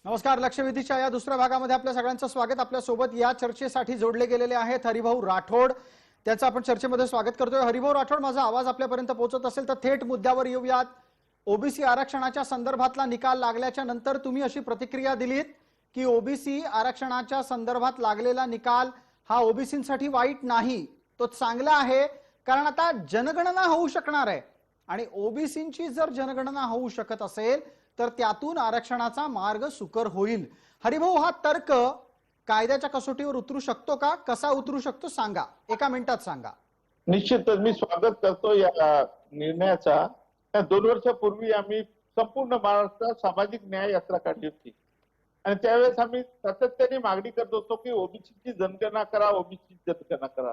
नमस्कार. लक्षवेधीच्या या दुसऱ्या भागामध्ये आपल्या सगळ्यांचं स्वागत. आपल्या सोबत या चर्चेसाठी जोडले गेलेले आहेत हरिभाऊ राठोड. त्यांचं आपण चर्चेमध्ये स्वागत करतोय. हरिभाऊ राठोड, माझा आवाज आपल्यापर्यंत पोहोचत असेल तर थेट मुद्द्यावर येऊयात. ओबीसी आरक्षणाच्या संदर्भातला निकाल लागल्याच्या नंतर तुम्ही अशी प्रतिक्रिया दिलीत की ओबीसी आरक्षणाच्या संदर्भात लागलेला निकाल हा ओबीसींसाठी वाईट नाही, तो चांगला आहे, कारण आता जनगणना होऊ शकणार आहे आणि ओबीसींची जर जनगणना होऊ शकत असेल तर त्यातून आरक्षणाचा मार्ग सुकर होईल. हरिभाऊ, हा तर्क कायद्याच्या कसोटीवर उतरू शकतो का? कसा उतरू शकतो सांगा, एका मिनिटात सांगा. निश्चितच मी स्वागत करतो या निर्णयाचा. 2 वर्षापूर्वी आम्ही संपूर्ण महाराष्ट्रात सामाजिक न्याय यात्रा काढली होती आणि त्यावेळेस आम्ही सातत्याने मागणी करत होतो की ओबीसीची जनगणना करा, ओबीसी जनगणना करा.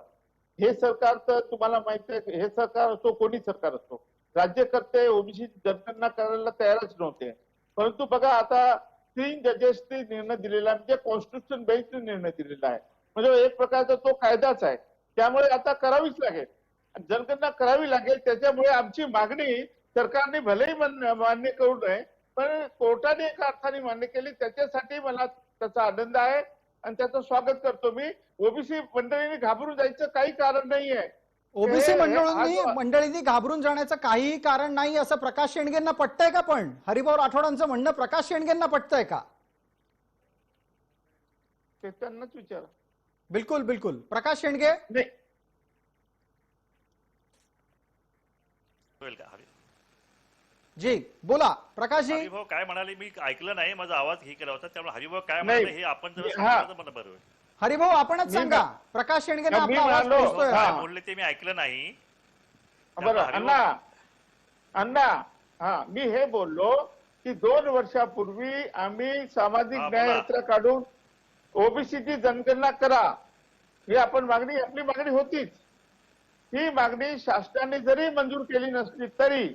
हे सरकार तर तुम्हाला माहिती आहे, हे सरकार असो कोणी सरकार असो, राज्यकर्ते ओबीसी जनगणना करायला तयारच नव्हते. परंतु बघा, आता 3 जजेसनी निर्णय दिलेला म्हणजे कॉन्स्टिट्यूशन बेस्ड निर्णय दिलेला आहे, म्हणजे एक प्रकारचा तो कायदाच आहे. त्यामुळे आता करावीच लागेल, जनगणना करावी लागेल. त्याच्यामुळे आमची मागणी सरकारने भलेही मान्य करू नये, पण कोर्टाने एका अर्थाने मान्य केली, त्याच्यासाठी मला त्याचा आनंद आहे आणि त्याचं स्वागत करतो मी. ओबीसी मंडळींनी घाबरून जायचं काही कारण नाहीये. ओबीसी मंडळींनी घाबरून जाण्याचं काहीही कारण नाही असं प्रकाश शेंडगेंना पटतंय का? पण हरिभाऊ राठोडांचं म्हणणं प्रकाश शेंडगेंना पटतंय का? ते त्यांनाच विचारा. बिलकुल बिलकुल. प्रकाश शेंडगे. नाही, जी बोला प्रकाश जी. हरिभाऊ काय म्हणाले मी ऐकलं नाही, माझा आवाज हे केला होता, त्यामुळे हरिभाऊ काय म्हणाले हे आपण जर सांगितलं तर मला बरं होईल. हरिभाऊ आपणच सांगा. प्रकाश शेंडगेंना आपला आवाज पोहोचतोय. काय बोलले ते मी ऐकलं नाही. बरं अण्णा, हा मी हे बोललो की 2 वर्षापूर्वी आम्ही सामाजिक न्याय यात्रा काढून ओबीसीची जनगणना करा ही आपली मागणी होतीच. ही मागणी शासनाने जरी मंजूर केली नसली तरी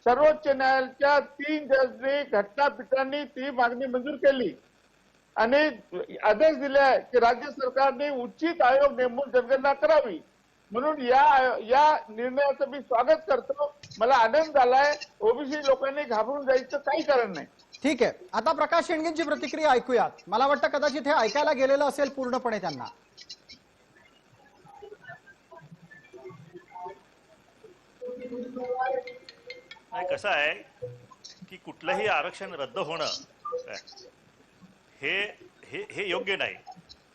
सर्वोच्च न्यायालयाच्या 3 जजनी घटनापीठांनी ती मागणी मंजूर केली आणि आदेश दिले की राज्य सरकारने उचित आयोग नेमून जनगणना करावी. म्हणून या निर्णयाचं मी स्वागत करतो. मला आनंद झालाय. ओबीसी लोकांनी घाबरून जायचं काही कारण नाही. ठीक आहे, आता प्रकाश शेंडगेंची प्रतिक्रिया ऐकूयात. मला वाटतं कदाचित हे ऐकायला गेलेलं असेल पूर्णपणे त्यांना. कसं आहे की कुठलंही आरक्षण रद्द होणं हे योग्य नाही.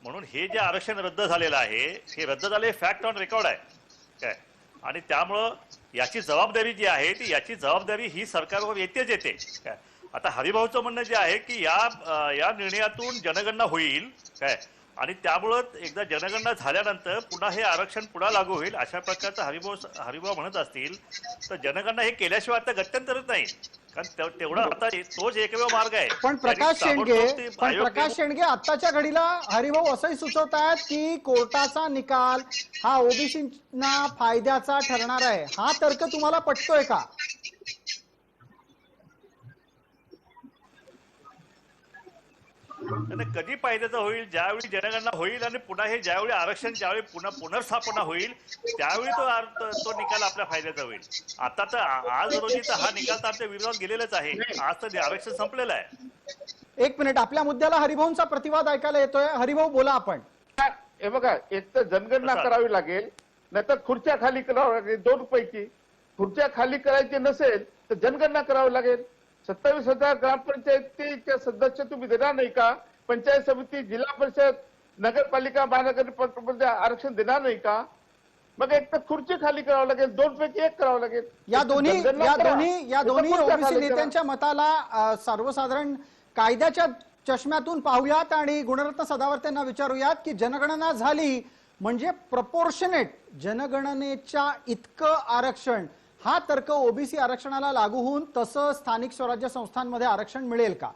म्हणून हे जे आरक्षण रद्द झालेलं आहे हे रद्द झाले फॅक्ट ऑन रेकॉर्ड आहे काय, आणि त्यामुळं याची जबाबदारी जी आहे ती याची जबाबदारी ही सरकारवर येते काय. आता हरिभाऊचं म्हणणं जे आहे की या निर्णयातून जनगणना होईल काय, आणि त्यामुळं एकदा जनगणना झाल्यानंतर पुन्हा हे आरक्षण पुन्हा लागू होईल अशा प्रकारचं हरिभाऊ म्हणत असतील तर जनगणना हे केल्याशिवाय आता गत्यंतरच नाही, कारण तेवढा आता तोच एकमेव मार्ग आहे. पण प्रकाश शेंडगे आताच्या घडीला हरिभाऊ असंही सुचवतात की कोर्टाचा निकाल हा ओबीसींना फायद्याचा ठरणार आहे. हा तर्क तुम्हाला पटतोय का? कधी फायद्याचा होईल? ज्यावेळी जनगणना होईल आणि पुन्हा हे ज्यावेळी आरक्षण ज्यावेळी पुनर्स्थापना होईल त्यावेळी तो निकाल आपल्या फायद्याचा होईल. आता तर आज रोजी तर हा निकाल तर आपल्या विरोधात गेलेलाच आहे. आज तर आरक्षण संपलेलं आहे. एक मिनिट, आपल्या मुद्द्याला हरिभाऊंचा प्रतिवाद ऐकायला येतोय. हरिभाऊ बोला आपण. हे बघा, एक तर जनगणना करावी लागेल, नाहीतर खुर्च्या खाली करावं लागेल. 2 पैकी खुर्च्या खाली करायची नसेल तर जनगणना करावी लागेल. 27,000 ग्रामपंचायतीच्या सदस्य तुम्ही देणार नाही का? पंचायत समिती, जिल्हा परिषद, नगरपालिका, महानगरपालिका आरक्षण देणार नाही का? मग एक तर खुर्ची खाली करावं लागेल, 2 पैकी 1 करावं लागेल. या दोन्ही ओबीसी नेत्यांच्या मताला सर्वसाधारण कायद्याच्या चष्म्यातून पाहूयात आणि गुणरत्न सदावर्ते यांना विचारूयात की जनगणना झाली म्हणजे प्रपोर्शनेट जनगणनेच्या इतकं आरक्षण, हा तर्क ओबीसी आरक्षणाला लागू होऊन तसं स्थानिक स्वराज्य संस्थांमध्ये आरक्षण मिळेल का?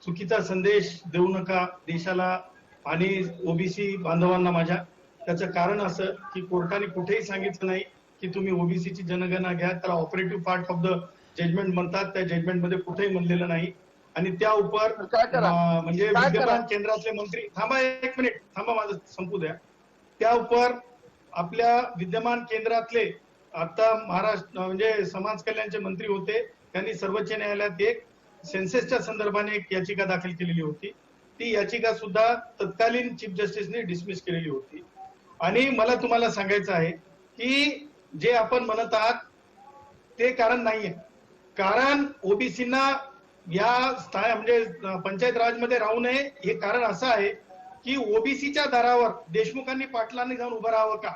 चुकीचा संदेश देऊ नका देशाला आणि ओबीसी बांधवांना माझ्या. त्याचं कारण असं की कोर्टाने कुठेही सांगितलं नाही की तुम्ही ओबीसीची जनगणना घ्या. त्याला operative part of the judgment म्हणतात. त्या जजमेंट मध्ये कुठेही म्हणलेलं नाही. आणि त्या उपर म्हणजे विद्यमान केंद्रातले मंत्री, थांबा 1 मिनिट थांबा, माझं संपू द्या. त्या उपर आपल्या विद्यमान केंद्रातले आता महाराष्ट्र म्हणजे समाज कल्याणचे मंत्री होते, त्यांनी सर्वोच्च न्यायालयात एक सेन्सेसच्या संदर्भाने एक याचिका दाखल केलेली होती. ती याचिका सुद्धा तत्कालीन चीफ जस्टिसने डिसमिस केलेली होती. आणि मला तुम्हाला सांगायचं आहे की जे आपण म्हणत आहात ते कारण नाहीये. कारण ओबीसींना या म्हणजे पंचायत राजमध्ये राहू नये हे कारण असं आहे की ओबीसीच्या दरावर देशमुखांनी पाटलांनी जाऊन उभं राहावं का,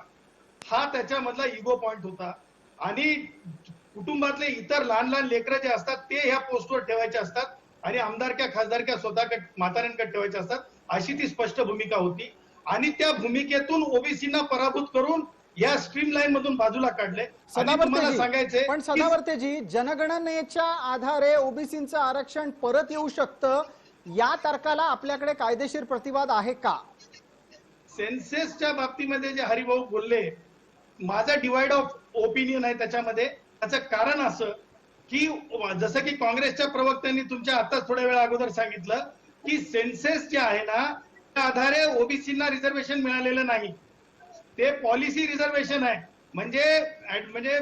हा त्याच्यामधला इगो पॉइंट होता. आणि कुटुंबातले इतर लहान लहान लेकरं जे असतात ते ह्या पोस्टवर ठेवायचे असतात आणि आमदारक्या खासदारक्या स्वतःकडे म्हाताऱ्यांकडे ठेवायचे असतात, अशी ती स्पष्ट भूमिका होती. आणि त्या भूमिकेतून ओबीसींना पराभूत करून या स्ट्रीम लाईन मधून बाजूला काढले. तुम्हाला सांगायचंय पण सदावर्तेजी, जनगणनेच्या आधारे ओबीसींचं आरक्षण परत येऊ शकतं, या तर्काला आपल्याकडे कायदेशीर प्रतिवाद आहे का? सेन्सेसच्या बाबतीमध्ये जे हरिभाऊ बोलले, माझा डिवाइड ऑफ ओपिनियन आहे त्याच्यामध्ये. त्याचं कारण असं की जसं की काँग्रेसच्या प्रवक्त्यांनी तुमच्या आताच थोड्या वेळा अगोदर सांगितलं की सेन्सेस जे आहे ना त्या आधारे ओबीसींना रिझर्वेशन मिळालेलं नाही, ते पॉलिसी रिझर्वेशन आहे. म्हणजे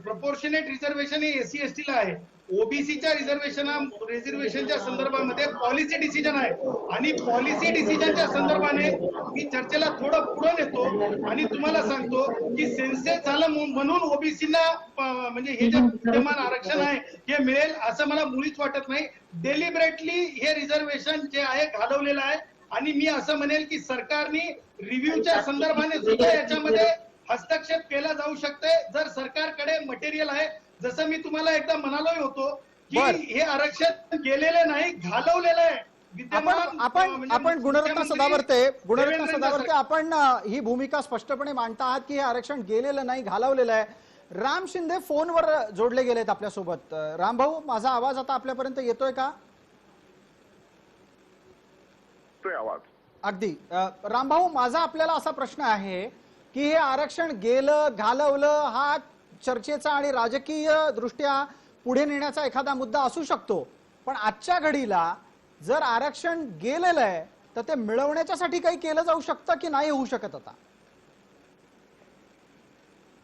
प्रपोर्शनेट रिझर्वेशन हे एससी एसटी ला आहे. ओबीसीच्या रिझर्वेशनच्या संदर्भामध्ये पॉलिसी डिसिजन आहे. आणि पॉलिसी डिसिजनच्या संदर्भाने मी चर्चेला थोडं पुढे नेतो आणि तुम्हाला सांगतो की सेन्सेस झालं म्हणून ओबीसीला म्हणजे हे जे विद्यमान आरक्षण आहे हे मिळेल असं मला मुळीच वाटत नाही. डेलिबरेटली हे रिझर्वेशन जे आहे घालवलेलं आहे. आणि मी असं म्हणेल की सरकारने रिव्ह्यूच्या संदर्भाने सुद्धा याच्यामध्ये हस्तक्षेप केला जाऊ शकते जर सरकारकडे मटेरियल आहे. जसं मी तुम्हाला एकदा म्हणालोय होतो की हे आरक्षण गेलेलं नाही, घालवलेलं आहे. आपण गुणरत्न सदावर्ते आपण ही भूमिका स्पष्टपणे मांडता आहात की हे आरक्षण गेलेलं नाही, घालवलेलं आहे. राम शिंदे फोनवर जोडले गेलेत आपल्यासोबत. राम भाऊ, माझा आवाज आता आपल्यापर्यंत येतोय का? आवाज अगदी. रामभाऊ, माझा आपल्याला असा प्रश्न आहे की हे आरक्षण गेलं घालवलं हा चर्चेचा आणि राजकीय दृष्ट्या पुढे नेण्याचा एखादा मुद्दा असू शकतो, पण आजच्या घडीला जर आरक्षण गेलेलं आहे तर ते मिळवण्यासाठी काही केलं जाऊ शकतं की नाही होऊ शकत आता?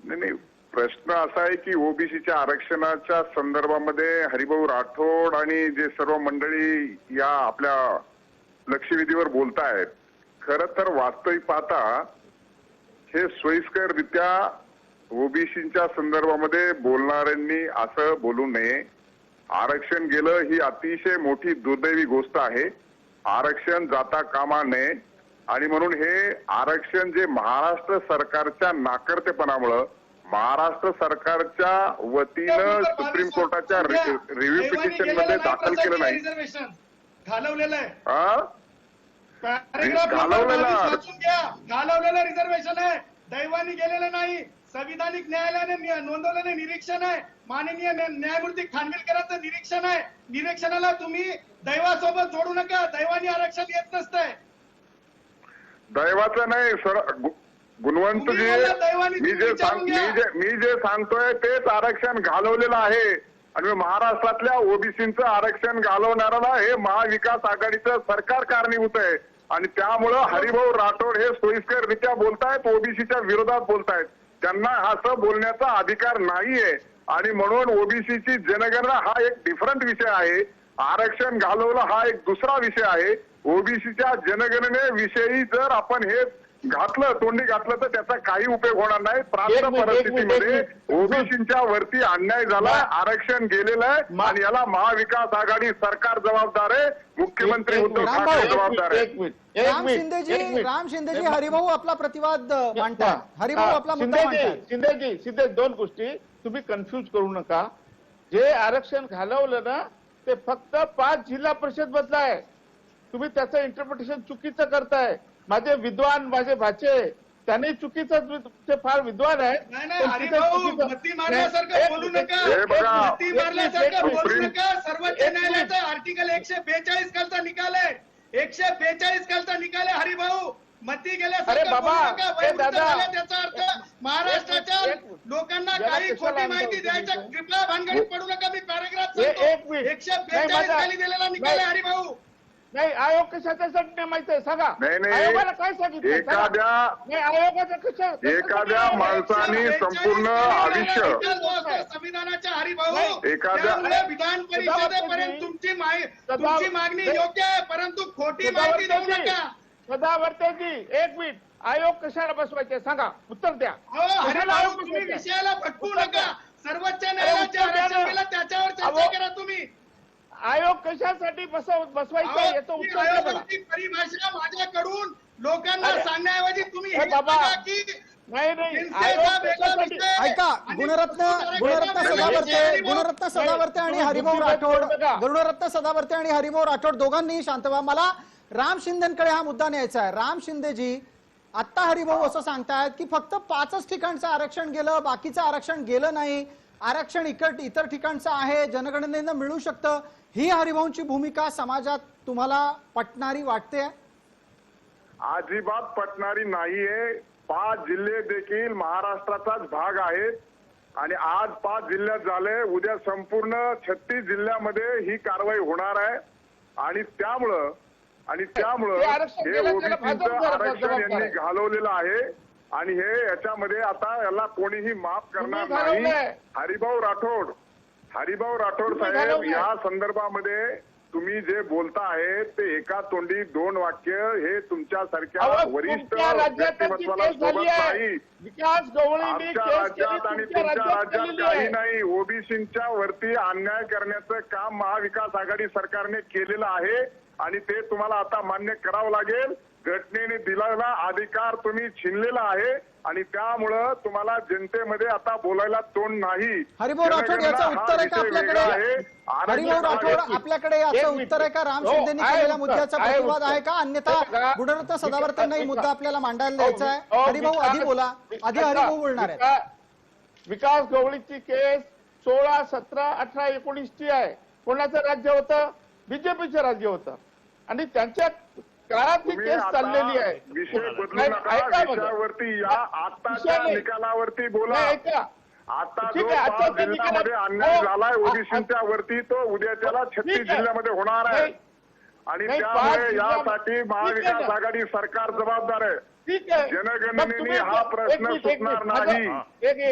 नाही, प्रश्न असा आहे की ओबीसीच्या आरक्षणाच्या संदर्भामध्ये हरिभाऊ राठोड आणि जे सर्व मंडळी या आपल्या लक्षवेधीवर बोलतायत, खरं तर वास्तविक पाहता हे सोयीस्कररित्या ओबीसीच्या संदर्भामध्ये बोलणाऱ्यांनी असं बोलू नये. आरक्षण गेलं ही अतिशय मोठी दुर्दैवी गोष्ट आहे. आरक्षण जाता कामा नये. आणि म्हणून हे आरक्षण जे महाराष्ट्र सरकारच्या नाकर्तेपणामुळं महाराष्ट्र सरकारच्या वतीनं सुप्रीम कोर्टाच्या रिव्ह्यू पिटिशन मध्ये दाखल केलं नाही, घालवलेलं आहे. घालवलेलं रिझर्वेशन आहे, दैवानी गेलेलं नाही. संविधानिक न्यायालयाने नोंदवलेलं निरीक्षण आहे. माननीय न्यायमूर्ती खानविलकरांचं निरीक्षण आहे. निरीक्षणाला तुम्ही दैवासोबत जोडू नका. दैवानी आरक्षण येत नसतंय. दैवाचं नाही सर गुणवंतजी, मी जे सांगतोय तेच आरक्षण घालवलेलं आहे. आणि महाराष्ट्रातल्या ओबीसीचं आरक्षण घालवणाऱ्याला हे महाविकास आघाडीचं सरकार कारणीभूत आहे. आणि त्यामुळं हरिभाऊ राठोड हे सोयीस्कररित्या बोलतायत, ओबीसीच्या विरोधात बोलतायत. त्यांना असं बोलण्याचा अधिकार नाहीये. आणि म्हणून ओबीसीची जनगणना हा एक डिफरंट विषय आहे, आरक्षण घालवलं हा एक दुसरा विषय आहे. ओबीसीच्या जनगणनेविषयी जर आपण हे घातलं, तोंडी घातलं तर त्याचा काही उपयोग होणार नाही. प्राप्त परिस्थितीमध्ये ओबीसीच्या वरती अन्याय झाला, आरक्षण गेलेलं आहे आणि याला महाविकास आघाडी सरकार जबाबदार आहे, मुख्यमंत्री उद्धव ठाकरे जबाबदार आहे. राम शिंदेजी, हरिभाऊ आपला प्रतिवाद मांडतात. हरिभाऊ आपला मुद्दा मांडतात. शिंदे दोन गोष्टी तुम्ही कन्फ्युज करू नका. जे आरक्षण घालवलं ना ते फक्त 5 जिल्हा परिषद मधलं आहे. तुम्ही त्याचं इंटरप्रिटेशन चुकीचं करताय. माझे विद्वान, माझे भाचे, त्यांनी चुकीचं, ते फार विद्वान आहे. मती मारल्यासारखं बोलू नका. मती मारल्यासारखं बोलू नका. सर्वोच्च न्यायालयाचा आर्टिकल 142 खालचा निकाल आहे. 142 खालचा निकाल आहे. हरिभाऊ, मती गेल्यासारखं बोलू नका. त्याचा अर्थ महाराष्ट्राच्या लोकांना काही खोटी माहिती द्यायच्या कृपया भानगडीत पडू नका. मी पॅराग्राफ सांगतो. 142 खाली दिलेला निकाल आहे. हरिभाऊ, नाही आयोग कशाच्यासाठी नेमायचं आहे सांगा. नाही. आयोगाला काय सांगितलं एखाद्या आयोगाचं कसं एखाद्या माणसाने संपूर्ण आयुष्य संविधानाच्या हरिभाऊ एखाद्या त्यामुळे विधान परिषदेपर्यंत तुमची मागणी योग्य आहे, परंतु खोटी माहिती देऊ नका. सदावर्तेजी एक मिनिट, आयोग कशाला बसवायचे सांगा, उत्तर द्या. हरिभाऊ तुम्ही विषयाला भटकू नका. सर्वोच्च न्यायालयाचे आरक्षण केलं त्याच्यावर चर्चा करा तुम्ही. आयोग कशासाठी बसवायचा याचं उत्तर द्या मला. आयोगाची परिभाषा माझ्याकडून लोकांना सांगण्याऐवजी तुम्ही हे हे बाबा, सांगा की नाही हिंसेचा वेगळा विषय ऐका, गुणरत्न सदावर्ते आणि हरिभाऊ राठोड, गुणरत्न सदावर्ते आणि हरिभाऊ राठोड दोघांनीही शांत व्हा. मला राम शिंदेकडे हा मुद्दा न्यायचा आहे. राम शिंदेजी, आता हरिभाऊ असं सांगतायत की फक्त 5च ठिकाणचं आरक्षण गेलं, बाकीचं आरक्षण गेलं नाही, आरक्षण इतर ठिकाणचं आहे, जनगणनेनं मिळू शकतं. ही हरिभाऊंची भूमिका समाजात तुम्हाला पटणारी वाटते? अजिबात पटणारी नाहीये. 5 जिल्हे देखील महाराष्ट्राचाच भाग आहेत आणि आज 5 जिल्ह्यात झाले, उद्या संपूर्ण 36 जिल्ह्यामध्ये ही कारवाई होणार आहे. आणि त्यामुळं हे ओबीसीचं आरक्षण यांनी घालवलेलं आहे आणि हे याच्यामध्ये आता याला कोणीही माफ करणार नाही. हरिभाऊ राठोड साहेब, या संदर्भामध्ये तुम्ही जे बोलता आहे ते एका तोंडी 2 वाक्य हे तुमच्यासारख्या वरिष्ठ व्यक्तिमत्वाला सोबत नाही. विकास गवळींनी आमच्या केस राज्यात केली, आणि तुमच्या तुमच्या राज्यात राज्यात केलेली काही आहे. नाही. ओबीसींच्या वरती अन्याय करण्याचं काम महाविकास आघाडी सरकारने केलेलं आहे आणि ते तुम्हाला आता मान्य करावं लागेल. घटनेने दिलेला अधिकार तुम्ही छिनलेला आहे आणि त्यामुळं तुम्हाला जनतेमध्ये आता बोलायला तोंड नाही. हरिभाऊ राठोड याचं उत्तर आहे का आपल्याकडे? हरिभाऊ राठोड आपल्याकडे याचं उत्तर आहे का? राम शिंदेनी केलेल्या मुद्द्याचा प्रतिवाद आहे का? अन्यथा गुणरत्न सदावर्तेंनाही मुद्दा आपल्याला मांडायला द्यायचा आहे. हरिभाऊ आधी बोला, आधी हरिभाऊ बोलणार आहेत. विकास गवळीची केस 16, 17, 18, 19 ची आहे. कोणाचं राज्य होतं? बीजेपीचं राज्य होतं आणि त्यांच्या काळात ती केस चाललेली आहे. विषय बदलू नका, विषयावरती या. आताच्या निकालावरती बोला. आता जो 5 जिल्ह्यामध्ये अन्याय झालाय ओबीसीच्या वरती, तो उद्या त्याला 36 जिल्ह्यामध्ये होणार आहे आणि त्यामुळे यासाठी महाविकास आघाडी सरकार जबाबदार आहे. जनगणनेने हा प्रश्न सुटणार नाही.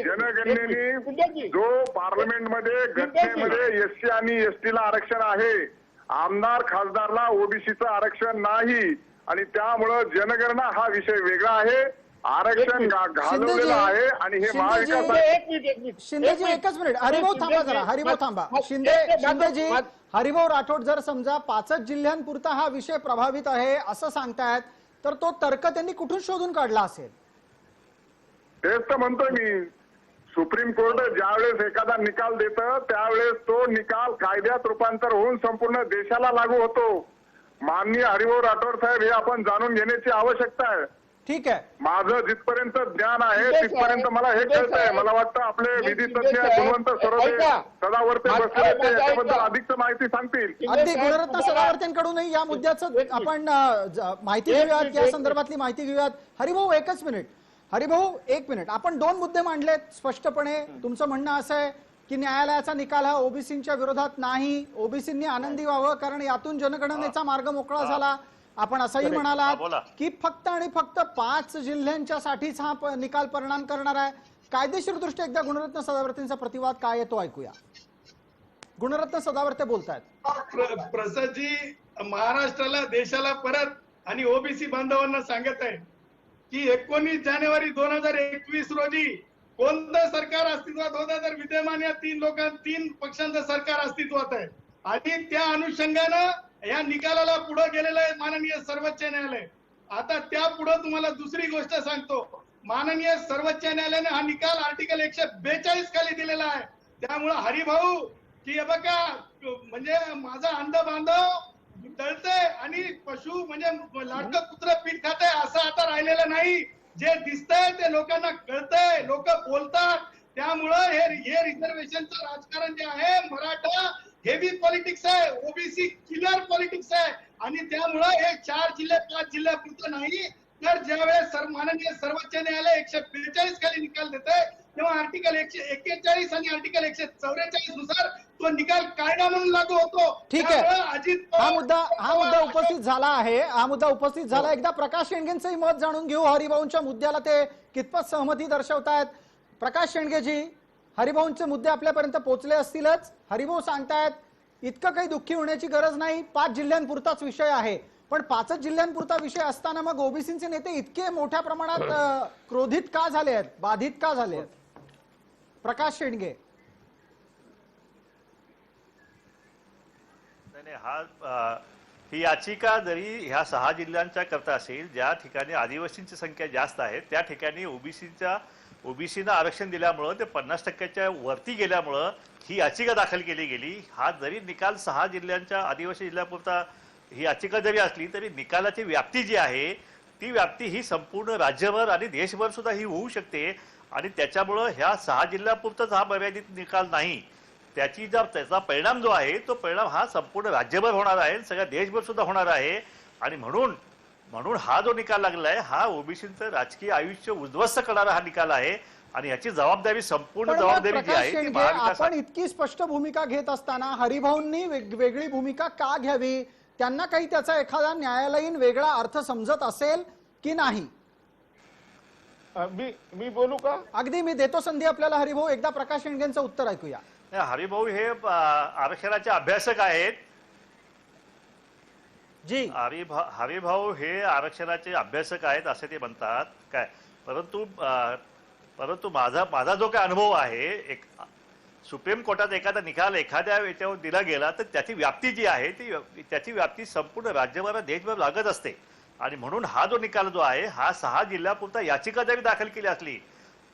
जनगणनेने जो पार्लमेंटमध्ये घटनेमध्ये एससी आणि एसटीला आरक्षण आहे, आमदार खासदारला ओबीसीचं आरक्षण नाही आणि त्यामुळं जनगणना हा विषय वेगळा आहे. आरक्षण घालवलेलं आहे आणि हे महाविकास. शिंदेजी एकच मिनिट, हरिभाऊ थांबा जरा, हरिभाऊ थांबा. शिंदेजी, हरिभाऊ राठोड जर समजा 5च जिल्ह्यांपुरता हा विषय प्रभावित आहे असं सांगतायत, तर तो तर्क त्यांनी कुठून शोधून काढला असेल? तेच तर म्हणतोय मी. सुप्रीम कोर्ट ज्यावेळेस एखादा निकाल देतं त्यावेळेस तो निकाल कायद्यात रूपांतर होऊन संपूर्ण देशाला लागू होतो. माननीय हरिभाऊ राठोड साहेब, हे आपण जाणून घेण्याची आवश्यकता आहे. ठीक आहे, माझं जिथपर्यंत ज्ञान आहे तिथपर्यंत मला हे कळत आहे. मला वाटतं आपले विधी तज्ञ गुणवंत सदावर्ते बसले ते याच्याबद्दल अधिक माहिती सांगतील. अगदी गुणरत्न सदावर्तेंकडूनही या मुद्द्याचं आपण माहिती घेऊयात, या संदर्भातली माहिती घेऊयात. हरिभाऊ एकच मिनिट, हरिभाऊ एक मिनिट. आपण 2 मुद्दे मांडलेत स्पष्टपणे. तुमचं म्हणणं असं आहे की न्यायालयाचा निकाल हा ओबीसींच्या विरोधात नाही, ओबीसींनी आनंदी व्हावं कारण यातून जनगणनेचा मार्ग मोकळा झाला. आपण असंही म्हणालात की फक्त आणि फक्त 5 जिल्ह्यांच्या साठीच हा निकाल परिणाम करणार आहे. कायदेशीर दृष्ट्या एकदा गुणरत्न सदावर्तेंचा प्रतिवाद काय आहे तो ऐकूया. गुणरत्न सदावर्ते बोलतायत. प्रसादजी, महाराष्ट्राला, देशाला परत आणि ओबीसी बांधवांना सांगत आहे की 19 जानेवारी 2021 रोजी कोणतं सरकार अस्तित्वात होतं तर विद्यमान या 3 पक्षांचं सरकार अस्तित्वात आहे आणि त्या अनुषंगानं या निकालाला पुढे गेलेलं आहे माननीय सर्वोच्च न्यायालय. आता त्या पुढे तुम्हाला दुसरी गोष्ट सांगतो. माननीय सर्वोच्च न्यायालयाने हा निकाल आर्टिकल 142 खाली दिलेला आहे. त्यामुळे हरिभाऊ की हे बघा, म्हणजे माझा अंध बांधव तळतंय आणि पशु म्हणजे लाडकं कुत्र पीठ खातंय असं आता राहिलेलं नाही. जे दिसतंय ते लोकांना कळतंय, लोक बोलतात. त्यामुळं हे रिझर्वेशनचं राजकारण जे आहे, मराठा हेवी पॉलिटिक्स आहे, ओबीसी किलर पॉलिटिक्स आहे आणि त्यामुळं हे 4 जिल्हे 5 जिल्ह्यापुरतं नाही, तर ज्यावेळेस माननीय सर्वोच्च न्यायालय 142 खाली निकाल देत आहे तेव्हा आर्टिकल 141 आणि आर्टिकल 144 नुसार तो निकाल कायदा म्हणून लागू होतो. ठीक आहे, हा मुद्दा उपस्थित उपस्थित झाला आहे, हा मुद्दा उपस्थित झाला. एकदा प्रकाश शेंडगेंचंही मत जाणून घेऊ. हरिभाऊंच्या मुद्द्याला ते कितपत सहमती दर्शवतायत. प्रकाश शेंडगेजी, हरिभाऊंचे मुद्दे आपल्यापर्यंत पोहोचले असतीलच. हरिभाऊ सांगतायत इतकं काही दुःखी होण्याची गरज नाही, 5 जिल्ह्यांपुरताच विषय आहे. पण 5 जिल्ह्यांपुरता विषय असताना मग ओबीसीचे नेते इतके मोठ्या प्रमाणात क्रोधित का झाले आहेत, बाधित का झाले आहेत? प्रकाश शेंडगे. ही याचिका जरी ह्या 6 जिल्ह्यांच्या करता असेल, ज्या ठिकाणी आदिवासींची संख्या जास्त आहे त्या ठिकाणी ओबीसीना आरक्षण दिल्यामुळं ते 50% वरती गेल्यामुळं ही याचिका दाखल केली गेली. हा जरी निकाल 6 जिल्ह्यांच्या आदिवासी जिल्ह्यापुरता ही याचिका जरी असली तरी निकालाची व्याप्ती जी आहे ती व्याप्ती ही संपूर्ण राज्यभर आणि देशभर सुद्धा ही होऊ शकते. आणि त्याच्यामुळं ह्या 6 जिल्ह्यापुरताच हा मर्यादित निकाल नाही, त्याचा परिणाम जो आहे तो परिणाम हा संपूर्ण राज्यभर होणार आहे, सगळ्या देशभर सुद्धा होणार आहे. आणि म्हणून हा जो निकाल लागला आहे हा ओबीसीचं राजकीय आयुष्य उद्ध्वस्त करणारा हा निकाल आहे. आणि याची जबाबदारी संपूर्ण जबाबदारी जी आहे ती महाविकास. आपण इतकी स्पष्ट भूमिका घेत असताना हरिभाऊंनी वेगळी भूमिका का घ्यावी? त्यांना काही त्याचा एखादा न्यायालयीन वेगळा अर्थ समजत असेल की नाही? मी बोलू का? अगदी मी देतो संधी आपल्याला. हरिभाऊ, एकदा प्रकाश शेंडगेंचं उत्तर ऐकूया. हरिभाऊ हे आरक्षणाचे अभ्यासक आहेत जी. हरिभाऊ हे आरक्षणाचे अभ्यासक आहेत असे ते म्हणतात काय. परंतु माझा जो काय अनुभव आहे, एक सुप्रीम कोर्टात एखादा निकाल एखाद्या याच्यावर दिला गेला तर त्याची व्याप्ती जी आहे त्याची व्याप्ती संपूर्ण राज्यभर देशभर लागत असते. आणि म्हणून हा जो निकाल जो आहे हा 6 जिल्ह्यापुरता याचिका जरी दाखल केली असली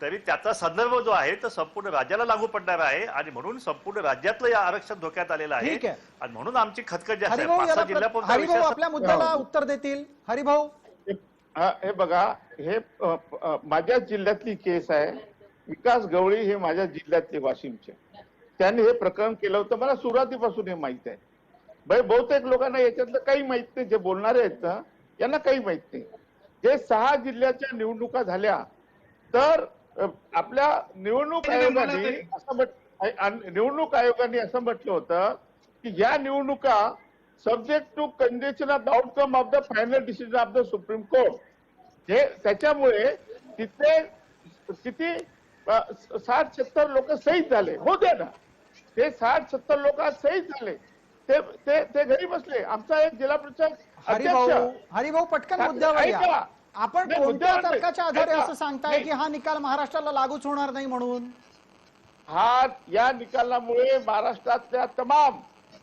तरी त्याचा संदर्भ जो आहे तो संपूर्ण राज्याला लागू पडणार आहे. आणि म्हणून संपूर्ण राज्यातलं या आरक्षण धोक्यात आलेलं आहे. आणि म्हणून आमची खतखत जास्त आहे. 5-6 जिल्ह्यापुरता हरिभाऊ आपल्या मुद्द्याला उत्तर देतील. हरिभाऊ, हे बघा, हे माझ्या जिल्ह्यातली केस आहे. विकास गवळी हे माझ्या जिल्ह्यातले वाशिमचे, त्यांनी हे प्रकरण केलं होतं. मला सुरुवातीपासून हे माहित आहे. बहुतेक लोकांना याच्यातलं काही माहित नाही, जे बोलणारे आहेत ना यांना काही माहित नाही. जे 6 जिल्ह्याच्या निवडणुका झाल्या तर आपल्या निवडणूक आयोगाने असं म्हटलं होतं की या निवडणुका subject to condition of the outcome of the final decision of the Supreme Court. हे त्याच्यामुळे तिथे किती 60-70 लोक शहीद झाले होते ना. ते 60-70 लोक शहीद झाले, ते घरी बसले. आमचा एक जिल्हा परिषद हरिभाऊ पटकन मुद्द्यावर या. आपण कोणत्या तर्काच्या आधारे असं सांगताय की हा निकाल महाराष्ट्राला लागूच होणार नाही? म्हणून या निकालामुळे महाराष्ट्रातल्या तमाम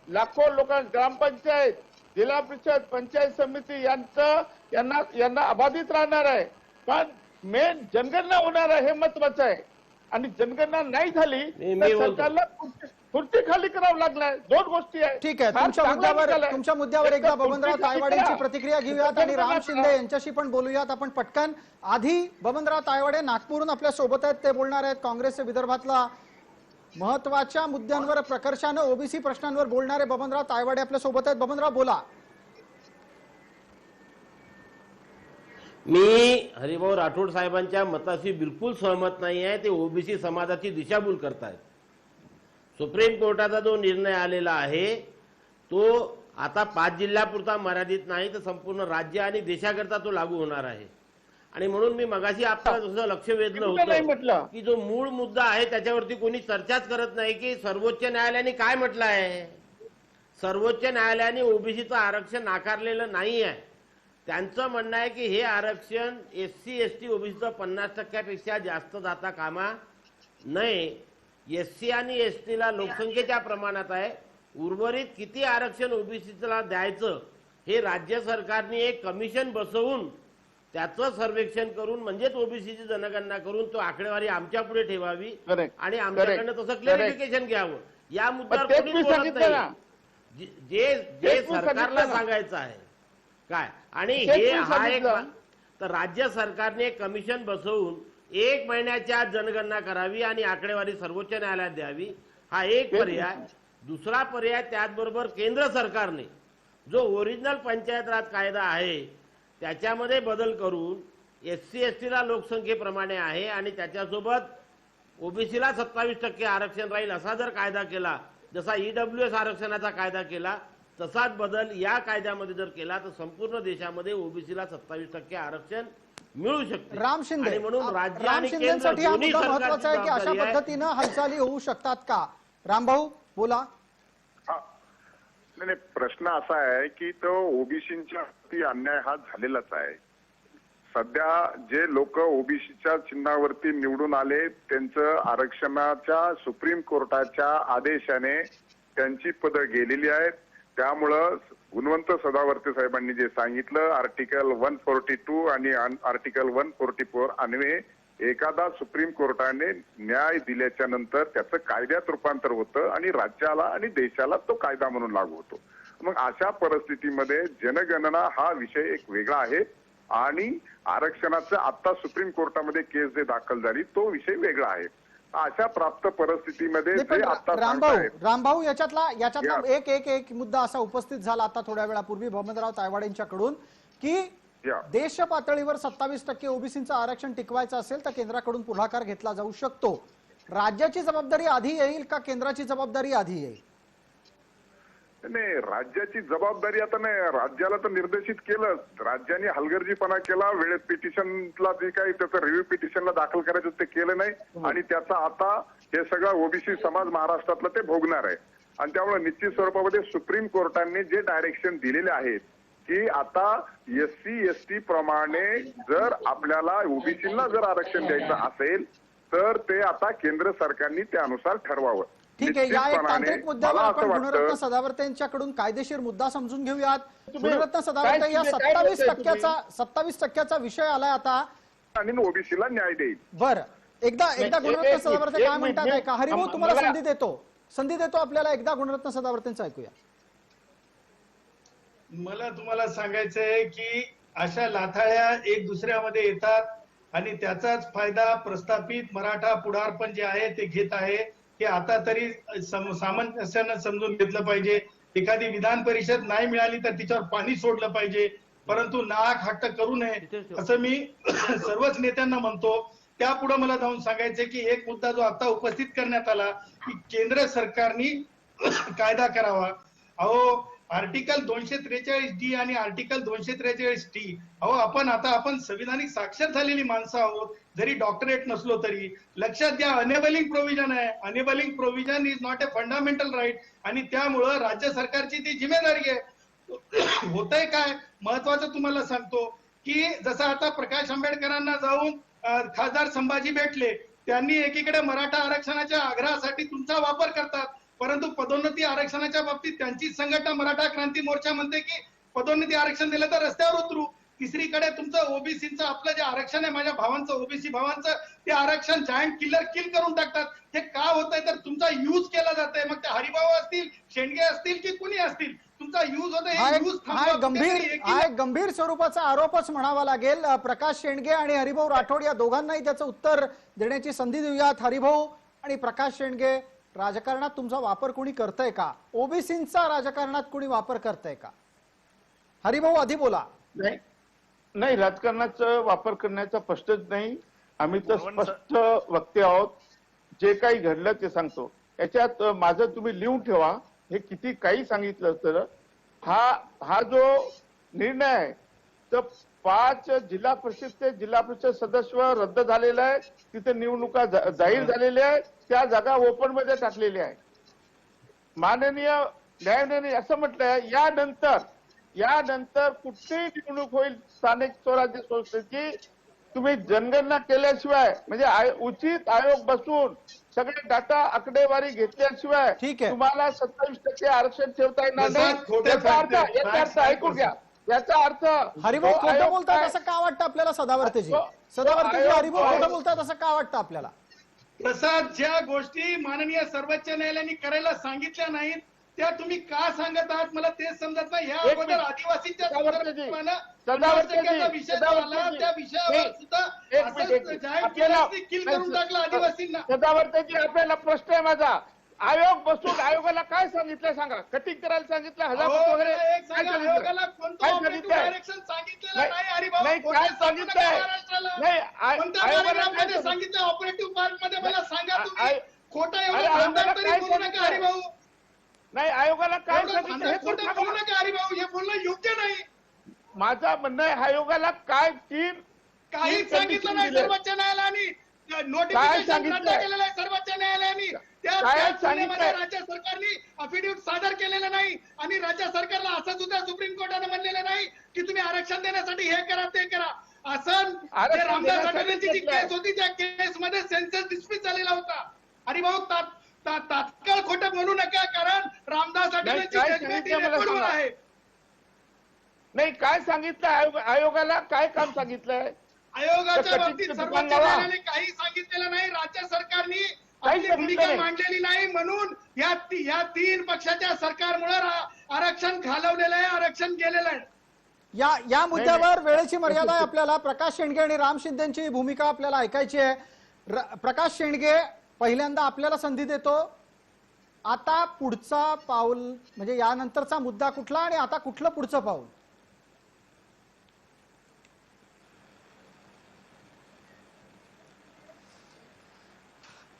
लाखो लोक, ग्रामपंचायत, जिल्हा परिषद, पंचायत समिती यांना अबाधित राहणार आहे. पण मेन जनगणना होणार आहे हे महत्वाचं आहे. आणि जनगणना नाही झाली तर सरकारला खुर्ची खाली करावं लागलाय. 2 गोष्टी आहेत. ठीक आहे, तुमच्या मुद्द्यावर एकदा बबनराव तायवाडेंची प्रतिक्रिया घेऊयात आणि राम शिंदे यांच्याशी पण बोलूयात आपण पटकन. आधी बबनराव तायवाडे नागपूरहून आपल्या सोबत आहेत, ते बोलणार आहेत. काँग्रेसचे विदर्भातला महत्वाच्या मुद्द्यांवर प्रकर्षानं ओबीसी प्रश्नांवर बोलणारे बबनराव तायवाडे आपल्या सोबत आहेत. बबनराव, बोला. मी हरिभाऊ राठोड साहेबांच्या मताशी बिलकुल सहमत नाही आहे. ते ओबीसी समाजाची दिशाभूल करतायत. सुप्रीम कोर्टाचा जो निर्णय आलेला आहे तो आता 5 जिल्ह्यापुरता मर्यादित नाही तर संपूर्ण राज्य आणि देशाकरता तो लागू होणार आहे. आणि म्हणून मी मगाशी आपलं जसं लक्ष वेधलं होतं की जो मूळ मुद्दा आहे त्याच्यावरती कोणी चर्चाच करत नाही की सर्वोच्च न्यायालयाने काय म्हटलं आहे. सर्वोच्च न्यायालयाने ओबीसीचं आरक्षण नाकारलेलं नाही आहे. त्यांचं म्हणणं आहे की हे आरक्षण SC ST ओबीसीचं 50% जास्त जाता कामा नये. SC आणि ST ला लोकसंख्येच्या प्रमाणात आहे. उर्वरित किती आरक्षण ओबीसीला द्यायचं हे राज्य सरकारने एक कमिशन बसवून त्याचं सर्वेक्षण करून म्हणजेच ओबीसीची जनगणना करून तो आकडेवारी आमच्या पुढे ठेवावी आणि आमच्याकडनं तसं क्लेरिफिकेशन घ्यावं. या मुद्द्यावर कोणी बोलत नाही. जे सरकारला सांगायचं आहे काय. आणि हे हा एक तर राज्य सरकारने एक कमिशन बसवून 1 महिन्याच्या आत जनगणना करावी आणि आकडेवारी सर्वोच्च न्यायालयात द्यावी, हा एक पर्याय. दुसरा पर्याय त्याचबरोबर केंद्र सरकारने जो ओरिजिनल पंचायत राज कायदा आहे त्याच्यामध्ये बदल करून SC ST ला लोकसंख्येप्रमाणे आहे आणि त्याच्यासोबत ओबीसीला 27% आरक्षण राहील असा जर कायदा केला, जसा EWS आरक्षणाचा कायदा केला तसाच बदल या कायद्यामध्ये जर केला तर संपूर्ण देशामध्ये ओबीसीला 27% आरक्षण मिळू शकते. राम शिंदे, आणि म्हणून राज्य राम आणि केंद्र शिंदेसाठी हा दोन्ही मुद्दा सरकारची महत्वाचा आहे की अशा जबाबदारी आहे. पद्धतीनं हालचाली होऊ शकतात का? रामभाऊ बोला. हा. नाही नाही, प्रश्न असा आहे की तो ओबीसीच्या वरती अन्याय हा झालेलाच आहे. सध्या जे लोक ओबीसीच्या चिन्हावरती निवडून आले त्यांचं आरक्षणाच्या सुप्रीम कोर्टाच्या आदेशाने त्यांची पदं गेलेली आहेत. त्यामुळं गुणवंत सदावर्ते साहेबांनी जे सांगितलं आर्टिकल 142 आणि आर्टिकल 144 अन्वये एखादा सुप्रीम कोर्टाने न्याय दिल्याच्या नंतर त्याचं कायद्यात रूपांतर होतं आणि राज्याला आणि देशाला तो कायदा म्हणून लागू होतो. मग अशा परिस्थितीमध्ये जनगणना हा विषय एक वेगळा आहे आणि आरक्षणाचं आता सुप्रीम कोर्टामध्ये केस जे दाखल झाली तो विषय वेगळा आहे. अशा प्राप्त परिस्थितीमध्ये नाही, पण जे आता रामभाऊ याच्यातला एक मुद्दा असा उपस्थित झाला आता थोड्या वेळापूर्वी भमनराव तायवाडे यांच्याकडून की देश पातळीवर 27% ओबीसीचं आरक्षण टिकवायचं असेल तर केंद्राकडून पुढाकार घेतला जाऊ शकतो. राज्याची जबाबदारी आधी येईल का केंद्राची जबाबदारी आधी येईल? नाही, राज्याची जबाबदारी आता नाही. राज्याला तर निर्देशित केलं, राज्याने हलगर्जीपणा केला. वेळेत पिटिशनला जे काही त्याचं रिव्ह्यू पिटिशनला दाखल करायचं ते केलं नाही आणि त्याचा आता हे सगळं ओबीसी समाज महाराष्ट्रातलं ते भोगणार आहे. आणि त्यामुळे निश्चित स्वरूपामध्ये सुप्रीम कोर्टाने जे डायरेक्शन दिलेले आहेत की आता एससी एसटी प्रमाणे जर आपल्याला ओबीसीला जर आरक्षण द्यायचं असेल तर ते आता केंद्र सरकारने त्यानुसार ठरवावं. ठीक आहे, या एक तांत्रिक मुद्द्यावर आपण गुणरत्न सदावर्ते यांच्याकडून कायदेशीर मुद्दा समजून घेऊयात. गुणरत्न सदावर्ते, या 27% विषय आलाय आता आणि ओबीसीला न्याय देईल. बरं, एकदा गुणरत्न सदावर्ते काय म्हणतात आहे का? हरिभाऊ तुम्हाला संधी देतो आपल्याला. एकदा गुणरत्न सदावर्तेंचं ऐकूया. मला तुम्हाला सांगायचंय की अशा लाथाळ्या एक दुसऱ्यामध्ये येतात आणि त्याचाच फायदा प्रस्थापित मराठा पुढारपण जे आहे ते घेत आहे. हे आता तरी सामंजस्यानं समजून घेतलं पाहिजे. एखादी विधान परिषद नाही मिळाली तर तिच्यावर पाणी सोडलं पाहिजे, परंतु नाहक हट्ट करू नये असं मी सर्वच नेत्यांना म्हणतो. त्यापुढे मला जाऊन सांगायचंय की एक मुद्दा जो आता उपस्थित करण्यात आला की केंद्र सरकारने कायदा करावा. अहो, आर्टिकल 243D आणि आर्टिकल 243T, आपण संविधानिक साक्षर झालेली माणसं आहोत, जरी डॉक्टरेट नसलो तरी. लक्षात घ्या, अनेबलिंग प्रोव्हिजन आहे. Enabling provision is not a fundamental right आणि त्यामुळं राज्य सरकारची ती जिम्मेदारी आहे. होतंय काय महत्वाचं तुम्हाला सांगतो की जसं आता प्रकाश आंबेडकरांना जाऊन खासदार संभाजी भेटले, त्यांनी एकीकडे मराठा आरक्षणाच्या आग्रहासाठी तुमचा वापर करतात, परंतु पदोन्नती आरक्षणाच्या बाबतीत त्यांची संघटना मराठा क्रांती मोर्चा म्हणते की पदोन्नती आरक्षण दिलं तर रस्त्यावर उतरू. तिसरीकडे तुमचं ओबीसीचं आपलं जे आरक्षण आहे, माझ्या भावांचं ओबीसी भावांचं, ते आरक्षण जायंट किल करून टाकतात. हे का होतंय तर तुमचा यूज केला जातोय. मग ते हरिभाऊ असतील, शेंडगे असतील की कुणी असतील, तुमचा यूज होतोय. हा गंभीर स्वरूपाचा आरोपच म्हणावा लागेल. प्रकाश शेंडगे आणि हरिभाऊ राठोड या दोघांनाही त्याचं उत्तर देण्याची संधी देऊयात. हरिभाऊ आणि प्रकाश शेंडगे, राजकारणात तुमचा वापर कोणी करतंय का? ओबीसींचा राजकारणात कोणी वापर करतंय का? हरिभाऊ आधी बोला. नाही, राजकारणाचा वापर करण्याचा प्रश्नच नाही. आम्ही तर स्पष्ट वक्ते आहोत. जे काही घडलं ते सांगतो. याच्यात माझं तुम्ही लिहून ठेवा. हे किती काही सांगितलं तर हा जो निर्णय आहे तर 5 जिल्हा परिषद सदस्य रद्द झालेला आहे. तिथे निवडणुका जाहीर झालेल्या आहेत. त्या जागा ओपन मध्ये टाकलेल्या आहे. माननीय न्यायालयाने असं म्हटलंय यानंतर कुठलीही निवडणूक होईल स्थानिक स्वराज्य संस्थेची, तुम्ही जनगणना केल्याशिवाय म्हणजे उचित आयोग बसून सगळे डाटा आकडेवारी घेतल्याशिवाय तुम्हाला 27% आरक्षण ठेवता येणार नाही. याचा अर्थ ऐकून घ्या. याचा अर्थ हरिभाऊ खोटं बोलतात असं का वाटतं आपल्याला? सदावर्तेजी हरिभाऊ खोटं बोलतात असं का वाटतं आपल्याला? प्रसाद, ज्या गोष्टी माननीय सर्वोच्च न्यायालयाने करायला सांगितल्या नाहीत त्या तुम्ही का सांगत आहात मला तेच समजत नाही. या अगोदर आदिवासींच्या संदर्भात विषय झाला, त्या विषयावर सुद्धा किल करून टाकला आदिवासींना. सदावर्तेजी, आपल्याला प्रश्न आहे माझा. आयोग बसून आयोगाला काय सांगितलं सांगा? कटिंग करायला सांगितलं, हजामत वगैरे आयोगाला कोणतं आरक्षण सांगितलेलं नाही. हरिभाऊ, काय सांगितलंय? नाही, सांगितलं ऑपरेटिव्ह पार्ट मध्ये मला सांगा तुम्ही. खोटा एवढा तरी बोलू नका हरिभाऊ. नाही आयोगाला काय एवढं सांगितलं हे तर खोटं सांगा. बोलू नका हरिभाऊ, हे बोलणं योग्य नाही. माझं म्हणणं आहे आयोगाला काय काहीच सांगितलं नाही सर्वोच्च न्यायालयाने. काय नोटिफिकेशन सांगितलंय? रद्द केलेलं आहे सर्वोच्च न्यायालयाने. काय त्याच सांगितलंय? तुलनेमध्ये राज्य सरकारने अफिडेव्हिट सादर केलेलं नाही आणि राज्य सरकारला असं सुद्धा सुप्रीम कोर्टाने म्हणलेलं नाही की तुम्ही आरक्षण देण्यासाठी हे करा ते करा. असं आरक्षण जे रामदास देण्यासाठी अठवलेंची जी घेतलंय. केस होती त्या केसमध्ये सेन्सस डिस्मिस झालेला होता. आणि भाऊ तात्काळ खोटं म्हणू नका, कारण रामदास अठवलेंची काय जजमेंट सांगितलं मला रेकॉर्डवर सांगा. आहे. नाही काय सांगितलं आयोगाला काय काम सांगितलंय? आयोगाच्या तर बाबतीत कथित सर्वोच्च दुकान लावा. न्यायालयाने काही सांगितलेलं नाही. राज्य सरकारने आपली सांगितलं भूमिका नाही. मांडलेली नाही, म्हणून या तीन पक्षाच्या सरकारमुळे आरक्षण घालवलेलं आहे, आरक्षण गेलेलं आहे. या मुद्द्यावर वेळेची मर्यादा आहे आपल्याला. प्रकाश शेंडगे आणि राम शिंदेची भूमिका आपल्याला ऐकायची आहे. प्रकाश शेंडगे, पहिल्यांदा आपल्याला संधी देतो. आता पुढचा पाऊल म्हणजे यानंतरचा मुद्दा कुठला आणि आता कुठलं पुढचं पाऊल?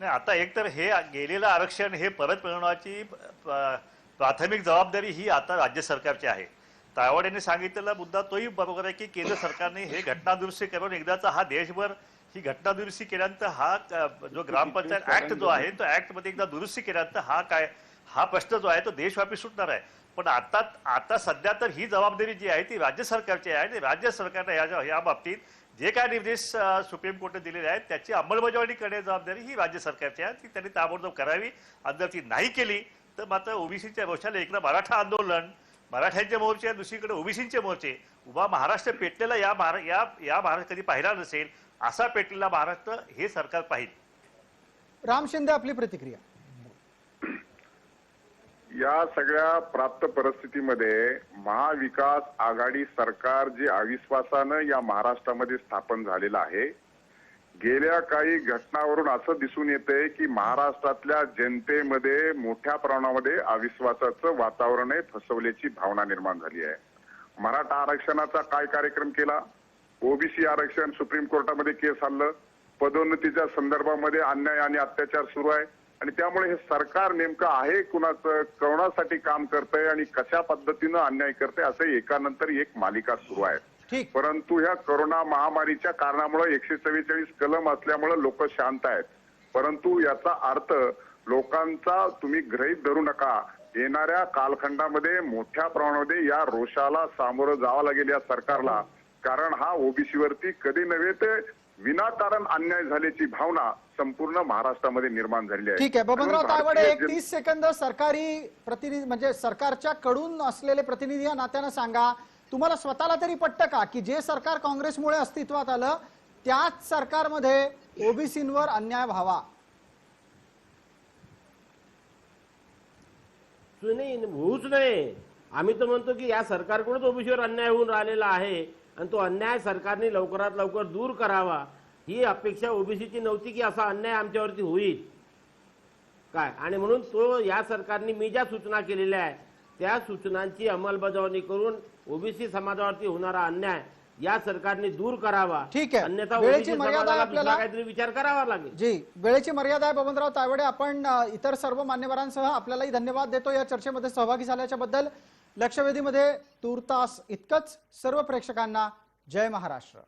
नाही, आता एकतर हे गेलेलं आरक्षण हे परत मिळवण्याची प्राथमिक जबाबदारी ही आता राज्य सरकारची आहे. तायवाड यांनी सांगितलेला मुद्दा तोही बरोबर आहे की केंद्र सरकारने हे घटनादुरुस्ती करून एकदाचा हा देशभर ही घटनादुरुस्ती केल्यानंतर हा जो ग्रामपंचायत ऍक्ट जो आहे तो ऍक्ट मध्ये एकदा दुरुस्ती केल्यानंतर हा प्रश्न जो आहे तो देशव्यापी सुटणार आहे. पण आता सध्या तर ही जबाबदारी जी आहे ती राज्य सरकारची आहे आणि राज्य सरकारने या बाबतीत जे काय निर्देश सुप्रीम कोर्टाने दिलेले आहेत त्याची अंमलबजावणी करण्याची जबाबदारी ही राज्य सरकारची आहे. ती त्यांनी ताबडतोब करावी. आणि जर ती नाही केली तर मात्र ओबीसीच्या रोषाला एकदा मराठा आंदोलन, मराठ्यांचे मोर्चे, दुसरीकडे ओबीसीचे मोर्चे, उभा महाराष्ट्र पेटलेला या महाराष्ट्र कधी पाहिला नसेल असा पेटलेला महाराष्ट्र हे सरकार पाहिजे. राम शिंदे, आपली प्रतिक्रिया. या सगळ्या प्राप्त परिस्थितीमध्ये महाविकास आघाडी सरकार जे अविश्वासानं या महाराष्ट्रामध्ये स्थापन झालेलं आहे, गेल्या काही घटनावरून असं दिसून येतंय की महाराष्ट्रातल्या जनतेमध्ये मोठ्या प्रमाणामध्ये अविश्वासाचं वातावरण आहे, फसवल्याची भावना निर्माण झाली आहे. मराठा आरक्षणाचा काय कार्यक्रम केला, ओबीसी आरक्षण सुप्रीम कोर्टामध्ये केस आणलं, पदोन्नतीच्या संदर्भामध्ये अन्याय आणि अत्याचार सुरू आहे आणि त्यामुळे हे सरकार नेमकं आहे कुणाचं, कोणासाठी काम करतंय आणि कशा पद्धतीनं अन्याय करतंय असं एकानंतर एक मालिका सुरू आहे. ठीक. परंतु ह्या कोरोना महामारीच्या कारणामुळे 144 कलम असल्यामुळे लोक शांत आहेत. परंतु याचा अर्थ लोकांचा तुम्ही गृहीत धरू नका. येणाऱ्या कालखंडामध्ये मोठ्या प्रमाणामध्ये या रोषाला सामोरं जावं लागेल या सरकारला, कारण हा ओबीसी वरती कधी नव्हे ते विनाकारण अन्याय झाल्याची भावना संपूर्ण महाराष्ट्रामध्ये निर्माण झाली आहे. ठीक आहे, बबनराव तायवाडे, भारतीय 31 सेकंद सरकारी प्रतिनिधी म्हणजे सरकारच्या कडून असलेले प्रतिनिधी या नात्यानं सांगा, तुम्हाला स्वतःला तरी पटतं का की जे सरकार काँग्रेसमुळे अस्तित्वात आलं त्याच सरकारमध्ये ओबीसींवर अन्याय व्हावा? नाही, होऊच नाही. आम्ही तर म्हणतो की या सरकारकडूनच ओबीसीवर अन्याय होऊन राहिलेला आहे आणि तो अन्याय सरकारने लवकरात लवकर दूर करावा ही अपेक्षा ओबीसीची नव्हती की असा अन्याय आमच्यावरती होईल काय. आणि म्हणून तो या सरकारने मी ज्या सूचना केलेल्या आहेत त्या सूचनांची अंमलबजावणी करून ओबीसी समाजावरती होणारा अन्याय या सरकारने दूर करावा. ठीक आहे, अन्यथा वेळेची ओबीसी मर्यादा समाजाला आपल्याला दुसरा काहीतरी विचार करावा लागेल. जी, वेळेची मर्यादा आहे. बबनराव तायवाडे, आपण इतर सर्व मान्यवरांसह आपल्यालाही धन्यवाद देतो या चर्चेमध्ये सहभागी झाल्याच्या बद्दल. लक्षवेधीमध्ये तूर्तास इतकंच. सर्व प्रेक्षकांना जय महाराष्ट्र.